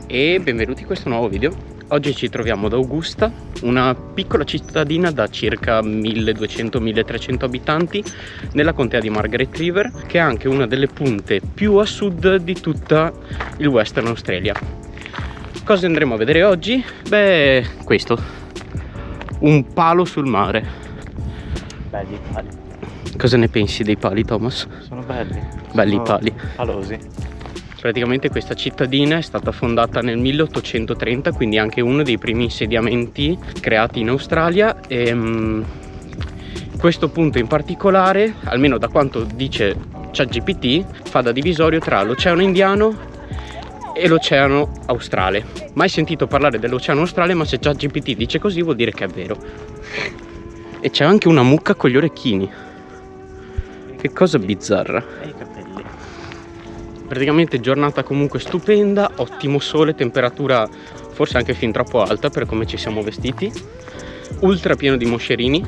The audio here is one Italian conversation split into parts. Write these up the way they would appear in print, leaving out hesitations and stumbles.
e benvenuti in questo nuovo video. Oggi ci troviamo ad Augusta, una piccola cittadina da circa 1200-1300 abitanti nella contea di Margaret River, che è anche una delle punte più a sud di tutta il Western Australia. Cosa andremo a vedere oggi? Beh, questo, un palo sul mare. Belli i pali. Cosa ne pensi dei pali, Thomas? Sono belli. Belli Sono i pali. palosi. Praticamente questa cittadina è stata fondata nel 1830, quindi anche uno dei primi insediamenti creati in Australia. E questo punto in particolare, almeno da quanto dice ChatGPT, fa da divisorio tra l'Oceano Indiano e l'Oceano Australe. Mai sentito parlare dell'Oceano Australe, ma se ChatGPT dice così vuol dire che è vero. E c'è anche una mucca con gli orecchini. Che cosa bizzarra. E i capelli. Praticamente giornata comunque stupenda, ottimo sole, temperatura forse anche fin troppo alta per come ci siamo vestiti, ultra pieno di moscerini,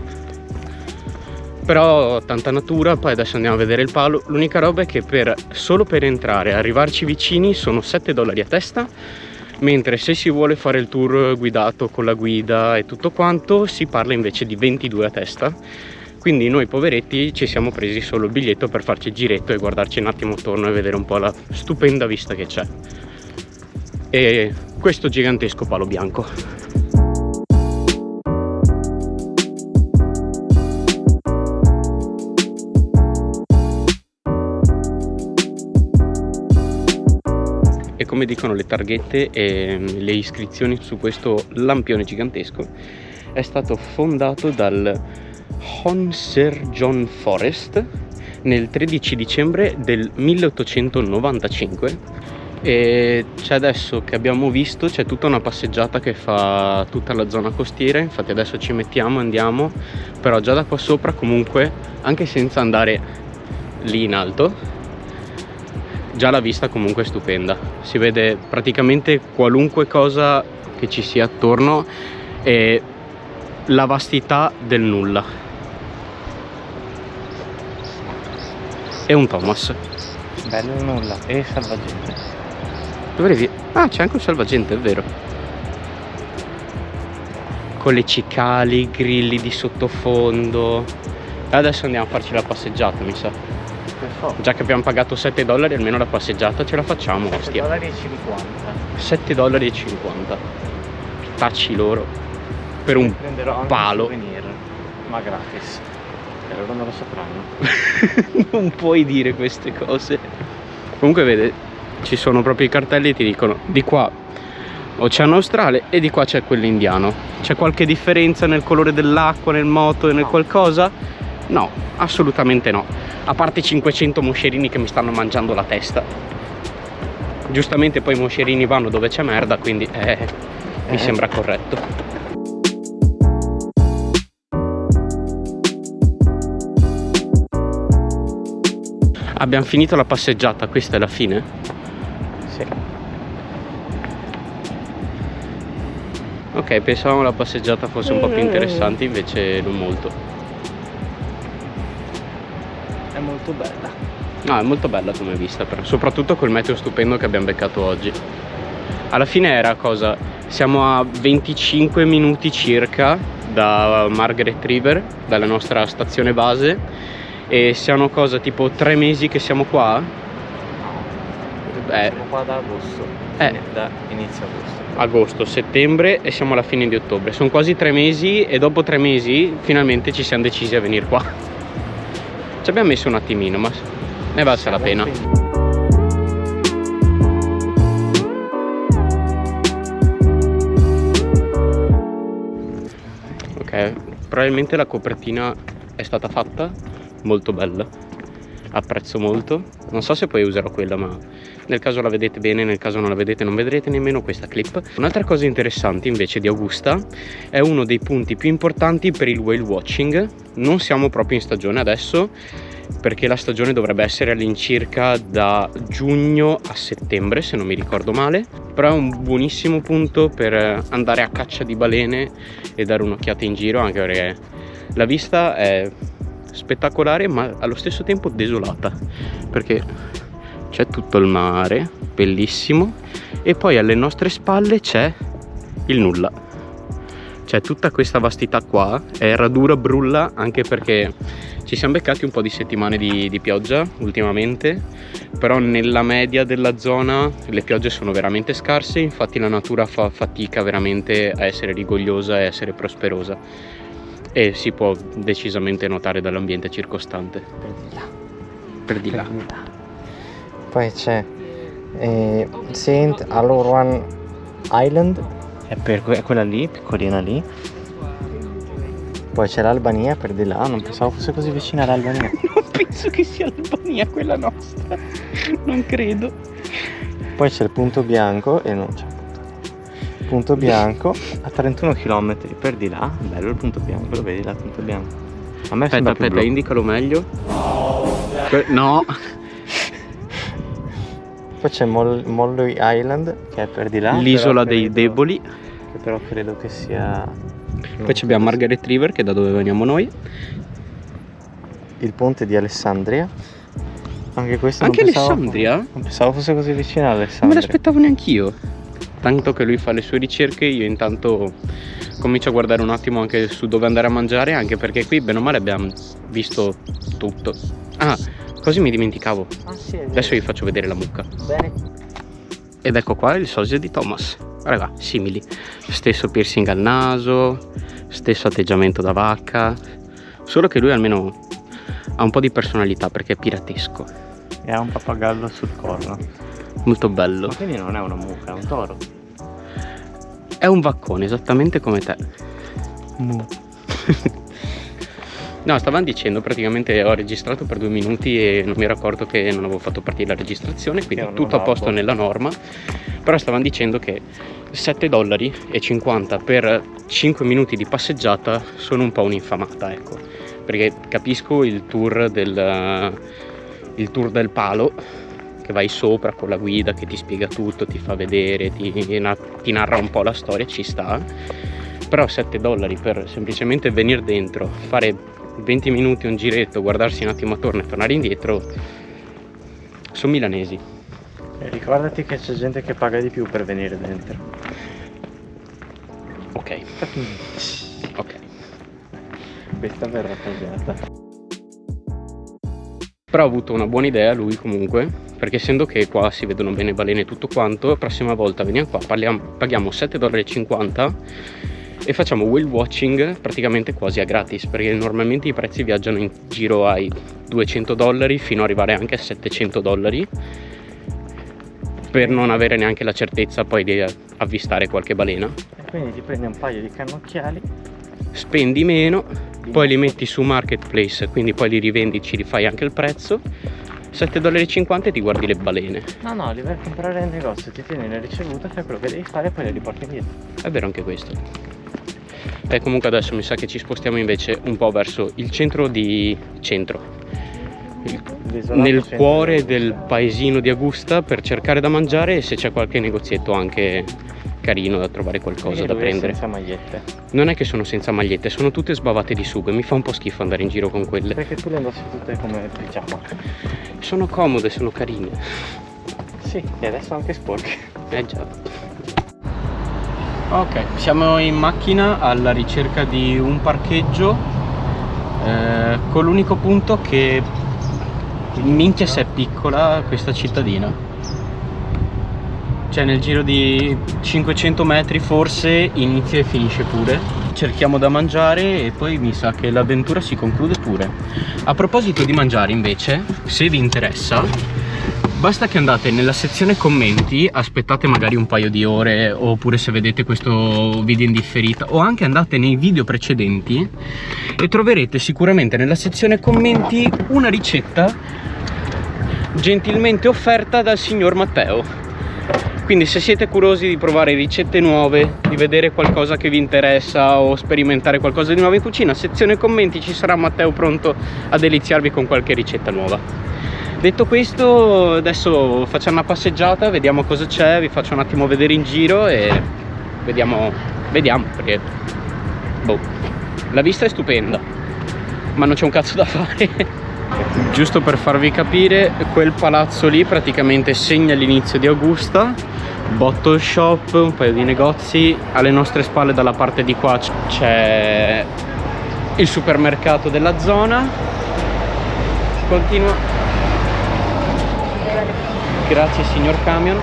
però tanta natura. Poi adesso andiamo a vedere il palo. L'unica roba è che solo per entrare e arrivarci vicini sono $7 a testa, mentre se si vuole fare il tour guidato con la guida e tutto quanto si parla invece di 22 a testa. Quindi noi poveretti ci siamo presi solo il biglietto per farci il giretto e guardarci un attimo attorno e vedere un po' la stupenda vista che c'è. E questo gigantesco palo bianco. E come dicono le targhette e le iscrizioni su questo lampione gigantesco, è stato fondato dal Hon Sir John Forrest nel 13 dicembre del 1895. E c'è, adesso che abbiamo visto, c'è tutta una passeggiata che fa tutta la zona costiera. Infatti adesso ci mettiamo, andiamo, però già da qua sopra comunque, anche senza andare lì in alto, già la vista comunque è stupenda. Si vede praticamente qualunque cosa che ci sia attorno e la vastità del nulla. E un Thomas. Bello il nulla. E salvagente. Dovrei... Ah, c'è anche un salvagente, è vero. Con le cicali, i grilli di sottofondo. E adesso andiamo a farci la passeggiata, mi sa. Già che abbiamo pagato $7, almeno la passeggiata ce la facciamo, ostia. $7,50. $7,50. Tacci loro. Per un palo. Souvenir, ma gratis. E loro non lo sapranno. Non puoi dire queste cose. Comunque vede, ci sono proprio i cartelli e ti dicono di qua Oceano Australe e di qua c'è quello indiano. C'è qualche differenza nel colore dell'acqua, nel moto e nel qualcosa? No, assolutamente no. A parte 500 moscerini che mi stanno mangiando la testa. Giustamente poi i moscerini vanno dove c'è merda, quindi mi sembra corretto. Abbiamo finito la passeggiata, questa è la fine? Sì. Ok, pensavamo la passeggiata fosse un po' più interessante, invece non molto. È molto bella. No, è molto bella come vista, però soprattutto col meteo stupendo che abbiamo beccato oggi. Alla fine era cosa? Siamo a 25 minuti circa da Margaret River, dalla nostra stazione base. E siamo cosa, tipo 3 mesi che siamo qua? Siamo qua da agosto. Da inizio agosto. Agosto, settembre e siamo alla fine di ottobre. Sono quasi 3 mesi e dopo 3 mesi finalmente ci siamo decisi a venire qua. Ci abbiamo messo un attimino, ma ne valsa la pena. Ok, probabilmente la copertina è stata fatta. Molto bella, apprezzo molto. Non so se poi userò quella, ma nel caso la vedete bene, nel caso non la vedete non vedrete nemmeno questa clip. Un'altra cosa interessante invece di Augusta è uno dei punti più importanti per il whale watching. Non siamo proprio in stagione adesso, perché la stagione dovrebbe essere all'incirca da giugno a settembre, se non mi ricordo male, però è un buonissimo punto per andare a caccia di balene e dare un'occhiata in giro, anche perché la vista è spettacolare ma allo stesso tempo desolata, perché c'è tutto il mare, bellissimo, e poi alle nostre spalle c'è il nulla. C'è tutta questa vastità qua, è radura brulla, anche perché ci siamo beccati un po' di settimane di pioggia ultimamente, però nella media della zona le piogge sono veramente scarse, infatti la natura fa fatica veramente a essere rigogliosa e a essere prosperosa, e si può decisamente notare dall'ambiente circostante. Per di là. Poi c'è Saint Aloran Island, è quella lì, piccolina lì. Poi c'è l'Albania per di là, non pensavo fosse così vicina all'Albania. Non penso che sia l'Albania quella nostra, non credo. Poi c'è il Punto Bianco e non c'è Punto Bianco a 31 km per di là. Bello il Punto Bianco, lo vedi là il Punto Bianco? A me sembra più blu. Indicalo meglio. No. Poi c'è Molloy Island che è per di là, l'isola dei deboli. Che però credo che sia... Poi abbiamo Margaret River, che è da dove veniamo noi. Il ponte di Alessandria. Anche questo Anche non pensavo, Alessandria? non pensavo fosse così vicino a Non Alessandria. me l'aspettavo neanch'io. Tanto che lui fa le sue ricerche, io intanto comincio a guardare un attimo anche su dove andare a mangiare, anche perché qui bene o male abbiamo visto tutto. Ah, così mi dimenticavo. Ah, sì, Adesso vi faccio vedere la mucca. Bene. Ed ecco qua il sosia di Thomas. Raga, simili. Stesso piercing al naso, stesso atteggiamento da vacca, solo che lui almeno ha un po' di personalità perché è piratesco. E ha un pappagallo sul corno. Molto bello. Ma quindi non è una mucca, è un toro. È un vaccone, esattamente come te. No, stavano dicendo, praticamente ho registrato per 2 minuti e non mi ero accorto che non avevo fatto partire la registrazione, quindi tutto a posto nella norma. Però stavano dicendo che $7,50 per 5 minuti di passeggiata sono un po' un'infamata, ecco. Perché capisco il tour del palo, che vai sopra con la guida che ti spiega tutto, ti fa vedere, ti narra un po' la storia, ci sta. Però $7 per semplicemente venire dentro, fare 20 minuti un giretto, guardarsi un attimo attorno e tornare indietro, sono milanesi. E ricordati che c'è gente che paga di più per venire dentro. Ok. Questa verrà tagliata. Però ha avuto una buona idea lui comunque, perché essendo che qua si vedono bene balene e tutto quanto, la prossima volta veniamo qua, paghiamo $7,50 e facciamo whale watching praticamente quasi a gratis, perché normalmente i prezzi viaggiano in giro ai $200 fino ad arrivare anche a $700, per non avere neanche la certezza poi di avvistare qualche balena. E quindi ti prendi un paio di cannocchiali, spendi meno, poi li metti su Marketplace, quindi poi li rivendi, ci rifai anche il prezzo, $7,50 e ti guardi le balene. No, li vai a comprare al negozio, ti tieni la ricevuta, fai quello che devi fare e poi le riporti indietro. È vero anche questo. E comunque adesso mi sa che ci spostiamo invece un po' verso il nel cuore del paesino di Augusta, per cercare da mangiare e se c'è qualche negozietto anche carino da trovare qualcosa da prendere. Senza magliette. Non è che sono senza magliette, sono tutte sbavate di sugo e mi fa un po' schifo andare in giro con quelle. Perché tu le indossi tutte come pigiama. Sono comode, sono carine. Sì, e adesso anche sporche. Già. Ok, siamo in macchina alla ricerca di un parcheggio, con l'unico punto che minchia se è piccola questa cittadina. Cioè nel giro di 500 metri forse inizia e finisce pure. Cerchiamo da mangiare e poi mi sa che l'avventura si conclude pure. A proposito di mangiare invece, se vi interessa, basta che andate nella sezione commenti, aspettate magari un paio di ore, oppure se vedete questo video in differita, o anche andate nei video precedenti e troverete sicuramente nella sezione commenti una ricetta gentilmente offerta dal signor Matteo. Quindi se siete curiosi di provare ricette nuove, di vedere qualcosa che vi interessa o sperimentare qualcosa di nuovo in cucina, sezione commenti, ci sarà Matteo pronto a deliziarvi con qualche ricetta nuova. Detto questo, adesso facciamo una passeggiata, vediamo cosa c'è, vi faccio un attimo vedere in giro e vediamo perché boh, la vista è stupenda, ma non c'è un cazzo da fare. Giusto per farvi capire, quel palazzo lì praticamente segna l'inizio di Augusta. Bottle shop, un paio di negozi. Alle nostre spalle dalla parte di qua c'è il supermercato della zona. Continua. Grazie signor camion.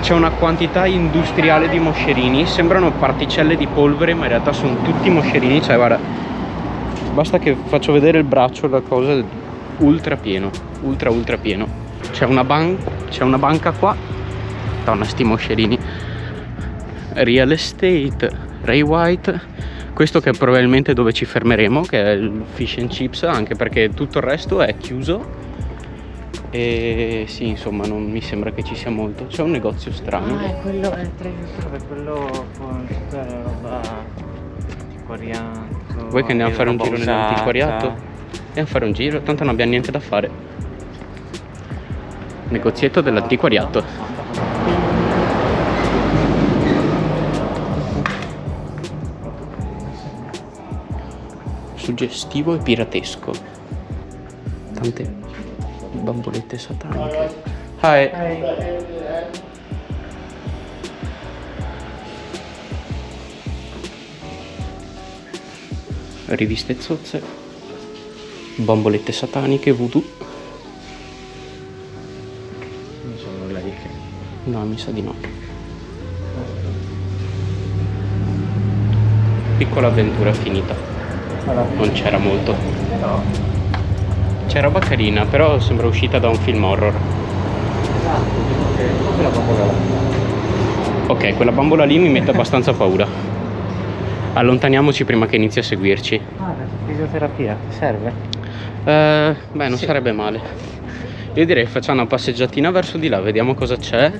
C'è una quantità industriale di moscerini, sembrano particelle di polvere ma in realtà sono tutti moscerini. Cioè guarda, basta che faccio vedere il braccio, la cosa ultra pieno, ultra pieno. C'è una banca qua. Madonna, sti moscerini. Real estate, Ray White. Questo che è probabilmente dove ci fermeremo, che è il fish and chips, anche perché tutto il resto è chiuso. E sì, insomma, non mi sembra che ci sia molto. C'è un negozio strano. Ah, è quello, è quello con tutta la roba antiquariato. Vuoi che andiamo a fare un giro usata. nell'antiquariato? Andiamo a fare un giro, tanto non abbiamo niente da fare. Negozietto dell'antiquariato. Suggestivo e piratesco. Tante bambolette sataniche. Hi. Riviste zozze, bambolette sataniche, voodoo. Non so nulla di che. No, mi sa di no. Piccola avventura finita. Non c'era molto. No. C'è roba carina, però sembra uscita da un film horror. Quella bambola là. Ok, quella bambola lì mi mette abbastanza paura. Allontaniamoci prima che inizi a seguirci. Ah, la fisioterapia serve? Beh, non Sì. sarebbe male. Io direi facciamo una passeggiatina verso di là, vediamo cosa c'è.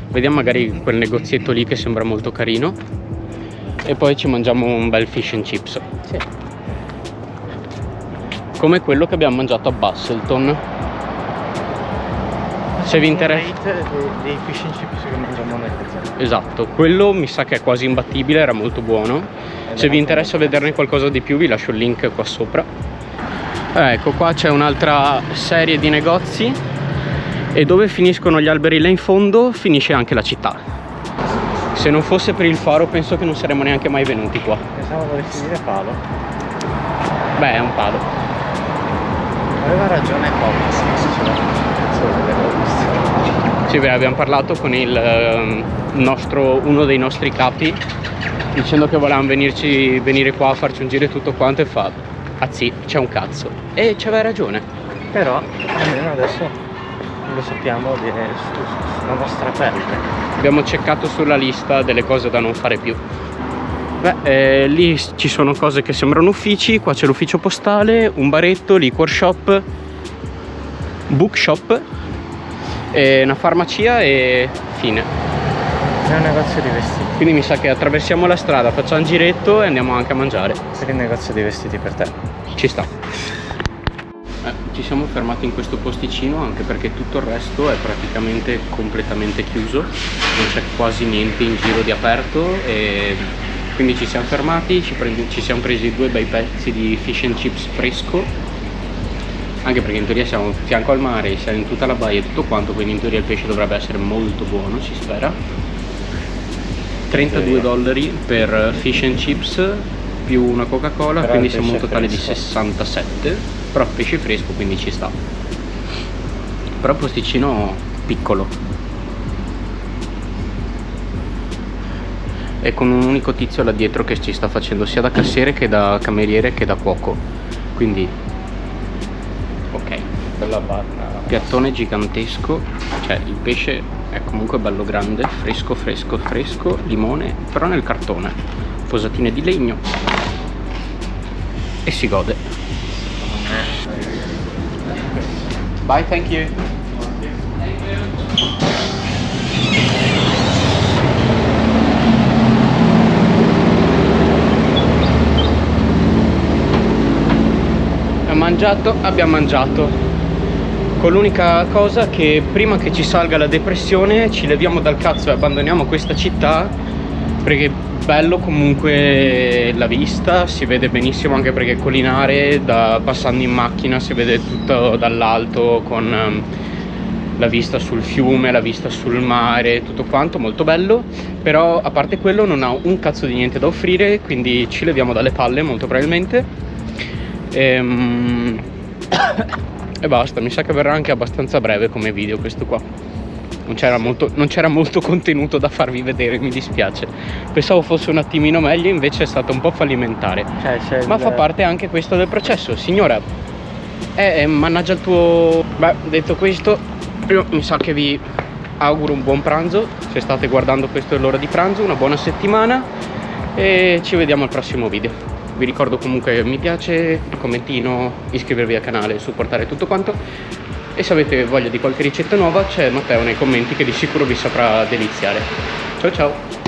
Vediamo magari quel negozietto lì che sembra molto carino. E poi ci mangiamo un bel fish and chips. Sì. Come quello che abbiamo mangiato a Busselton. Se vi interessa. Dei fish and chips che mangiamo nel deserto. Esatto, quello mi sa che è quasi imbattibile, era molto buono. Se vi interessa vederne qualcosa di più vi lascio il link qua sopra. Ecco, qua c'è un'altra serie di negozi e dove finiscono gli alberi là in fondo finisce anche la città. Se non fosse per il faro penso che non saremmo neanche mai venuti qua. Pensavo volessi dire palo. Beh, è un palo. Aveva ragione Thomas. Sì, beh, abbiamo parlato con uno dei nostri capi dicendo che volevamo venire qua a farci un giro e tutto quanto, e fa: ah sì, c'è un cazzo. E c'aveva ragione. Però almeno adesso lo sappiamo sulla nostra pelle. Abbiamo checcato sulla lista delle cose da non fare più. Beh, lì ci sono cose che sembrano uffici. Qua c'è l'ufficio postale, un baretto, liquor shop, bookshop, una farmacia e fine. È un negozio di vestiti. Quindi mi sa che attraversiamo la strada, facciamo un giretto e andiamo anche a mangiare. Per il negozio di vestiti per te. Ci sta. Ci siamo fermati in questo posticino anche perché tutto il resto è praticamente completamente chiuso, non c'è quasi niente in giro di aperto, e quindi ci siamo fermati, ci siamo presi 2 bei pezzi di fish and chips fresco, anche perché in teoria siamo a fianco al mare, siamo in tutta la baia e tutto quanto, quindi in teoria il pesce dovrebbe essere molto buono, si spera. $32 per fish and chips più una Coca-Cola, Però quindi il siamo un pesce totale di fresco. 67, però pesce fresco, quindi ci sta. Però posticino piccolo e con un unico tizio là dietro che ci sta facendo sia da cassiere che da cameriere che da cuoco, quindi ok. Bella barca. Piattone gigantesco, cioè il pesce è comunque bello grande, fresco, limone, però nel cartone, posatine di legno e si gode. Bye, thank you. Abbiamo mangiato, con l'unica cosa che prima che ci salga la depressione ci leviamo dal cazzo e abbandoniamo questa città, perché bello comunque la vista, si vede benissimo anche perché è collinare, passando in macchina si vede tutto dall'alto con la vista sul fiume, la vista sul mare, tutto quanto, molto bello. Però a parte quello non ha un cazzo di niente da offrire, quindi ci leviamo dalle palle molto probabilmente. E basta, mi sa che verrà anche abbastanza breve come video questo qua. Non c'era molto contenuto da farvi vedere, mi dispiace. Pensavo fosse un attimino meglio, invece è stato un po' fallimentare. Ma fa parte anche questo del processo, signora. Mannaggia il tuo... Beh, detto questo, io mi sa che vi auguro un buon pranzo. Se state guardando questo è l'ora di pranzo, una buona settimana e ci vediamo al prossimo video. Vi ricordo comunque mi piace, il commentino, iscrivervi al canale, supportare tutto quanto. E se avete voglia di qualche ricetta nuova c'è Matteo nei commenti che di sicuro vi saprà deliziare. Ciao ciao!